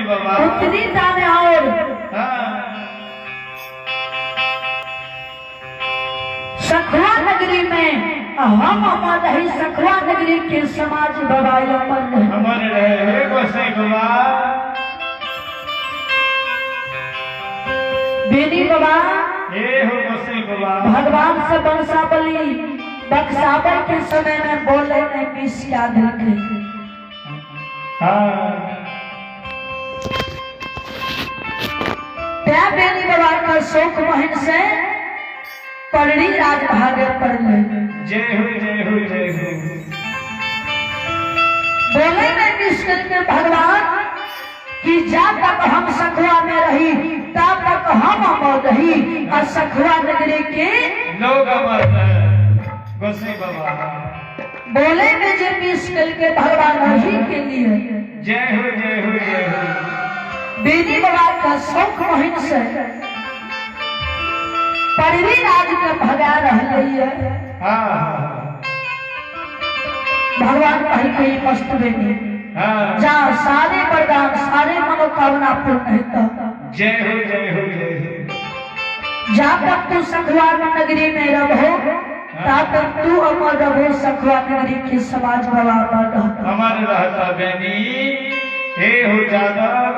बाबा उतनी जाने और सखुआ नगरी में हम अमर रही। सखुआ नगरी के समाज बाबा अमर रहे गोसाई बाबा। बेनी बाबा हो गोसाई बाबा भगवान से बंसावली बक्सावर के समय में बोले में मिस याद रखे। त्या बेनी बाबा का शोक मोहन से पढ़ी राज भागे पढ़ ले। जय हो जय हो जय हो। बोले में मिस करके भगवान कि जब तक हम सखुआ में रही तब तक हम अमर रही और सखुआ नगरी के लोग अमर गोसाई बाबा। बोले में जो मिस करके भगवान वही के लिए जय हो जय हो जय हो। बेनी बाबा का शौक मोहिन से पढ़ी राज के भगा रही है। भगवान कही कही मस्त बेनी जहाँ सारे वरदान सारे मनोकामना पूर्ण होता। जय हो जय हो जय हो। जहाँ तक तू सखुआ नगरी में रहो तब तक तू अमर रहो। सखुआ नगरी के समाज बाबा अमर रहता बेनी। हे हो जादव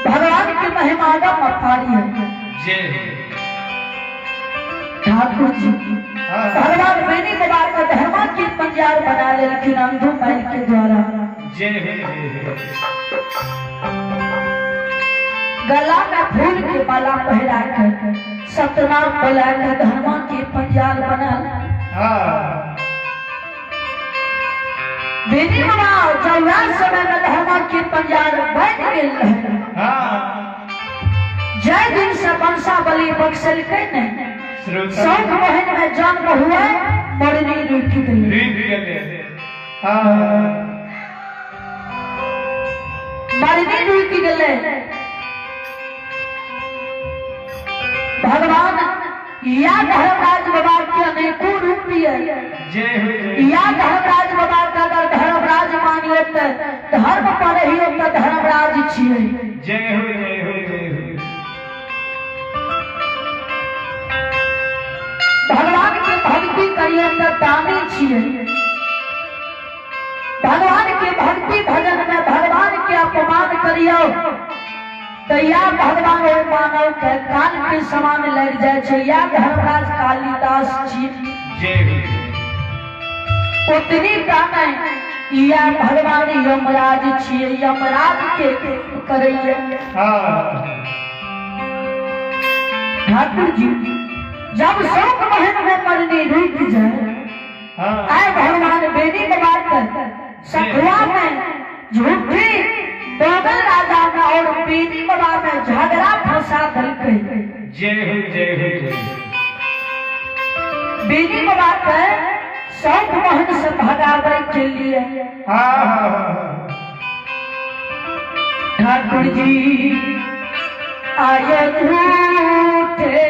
भगवान की महिमा का अपारी है। जय ठाकुर जी भगवान बेनी बाबा का धर्मा की पंजार बना ले लेकिन अंधु महल के द्वारा। जय हो गला में फूल के माला पहरा कर सत्यनारायण बोला कर धर्मा की पंजार बना। बेनी बाबा जब समय में धर्मा की पंजार बन गई। जय दिन से बंसावली बक्सल के ने शौक मोहन में जन्म हुआ मरनी रूठ गई। मरनी रूठ गए। भगवान या धर्मराज बाबा के अनेकों रूप है। या धर्मराज बाबा का अगर धर्मराज मानिए तो धर्म पर ही होता धर्मराज छिए। जय हो जय हो जय हो। भगवान के भक्ति करिए तो दानी छिए। भगवान के भक्ति भजन में भगवान के अपमान करियो तो या भगवान और मानव के काल के समान लग जाए। या धर्मराज कालिदास जी उतनी प्राण या भगवान यमराज छिए। यमराज के करिए ठाकुर जी जब शौक महल में मरनी रुक जाए आए भगवान बेनी बाबा कर सखुआ में झूठी दोगल राजा में और बेनी बाबा में झगड़ा फंसा दलके। जय हो जय हो जय। बेनी बाबा के शौक महल से भगावे के लिए ठाकुर जी आए झूठे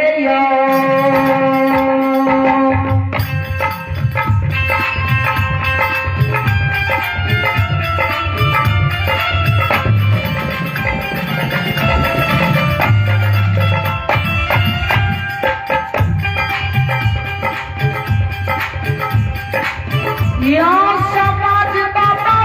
समाज बाबा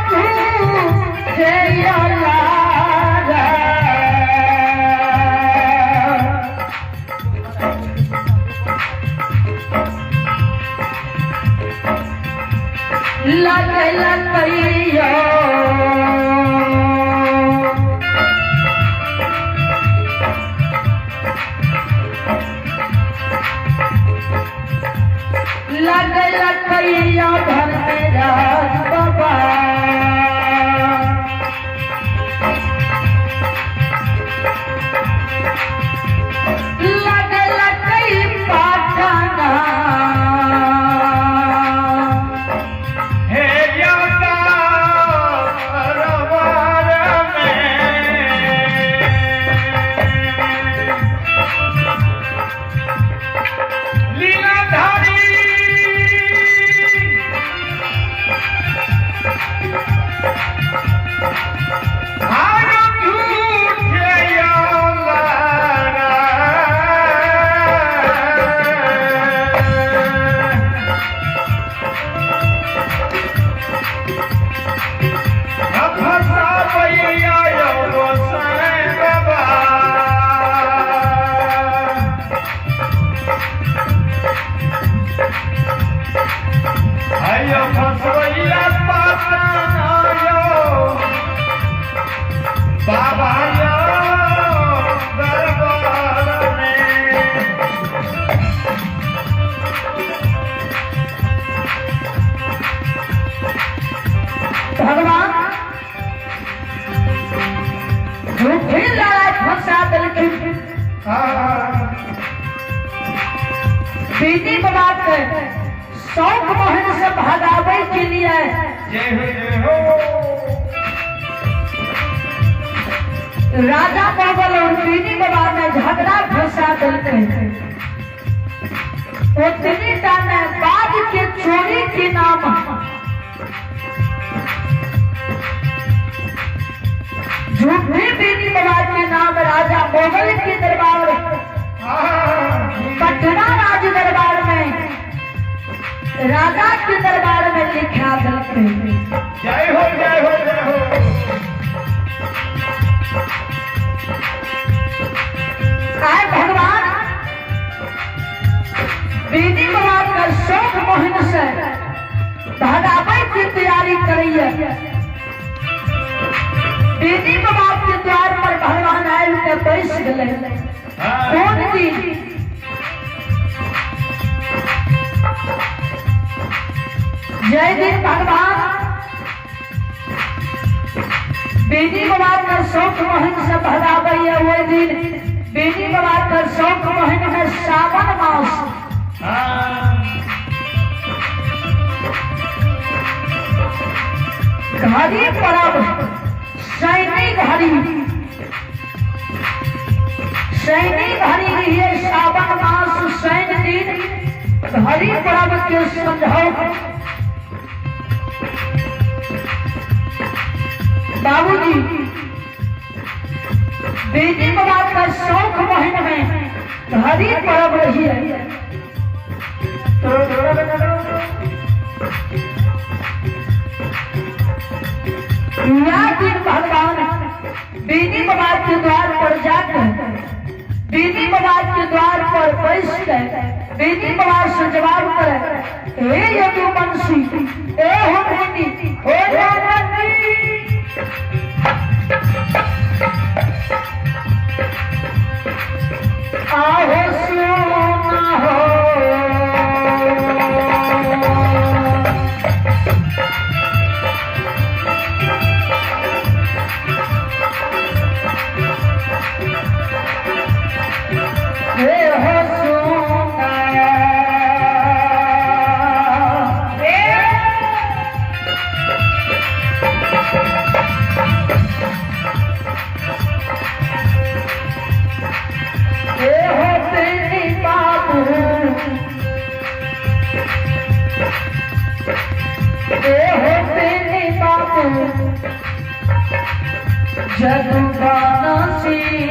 झूठी लड़ाई फंसा दिलखिन बेटी बाबा के शौक मोहन से भगावे के लिए जय हो राजा मोगल और बेटी बाबा में झगड़ा फंसा दिलखिन। उतनी ने बाद के चोरी के नाम झूठी बेटी बाबा के नाम राजा मोगल के दरबार पटना राज दरबार में राजा के दरबार में लिखा दिलखिन। जय हो जय हो जय हो आए भगवान बेटी बाबा का शौक मोहन से भगावे की तैयारी करिए। बेटी बाबा के द्वार पर भगवान आए के बैठ गए। कौन जी जय दिन भगवान बेटी बाबा का शौक मोहन से भगावे वो दिन बेटी बाबा का शौक मोहन में सावन मास घड़ी परब सैनी घड़ी रही सावन मास सैन दिन घड़ी परब के समझाओ। बाबूजी बेटी बाबा का शौक मोहन में घड़ी परब रही है। दिन भगवान बेटी बाबा के द्वार पर जाकर बेटी बाबा के द्वार पर बैठ गए। बेटी बाबा से जवाब करे हे यदुवंशी ए हो बेटी हो आओ सुना हो जदुगाना सी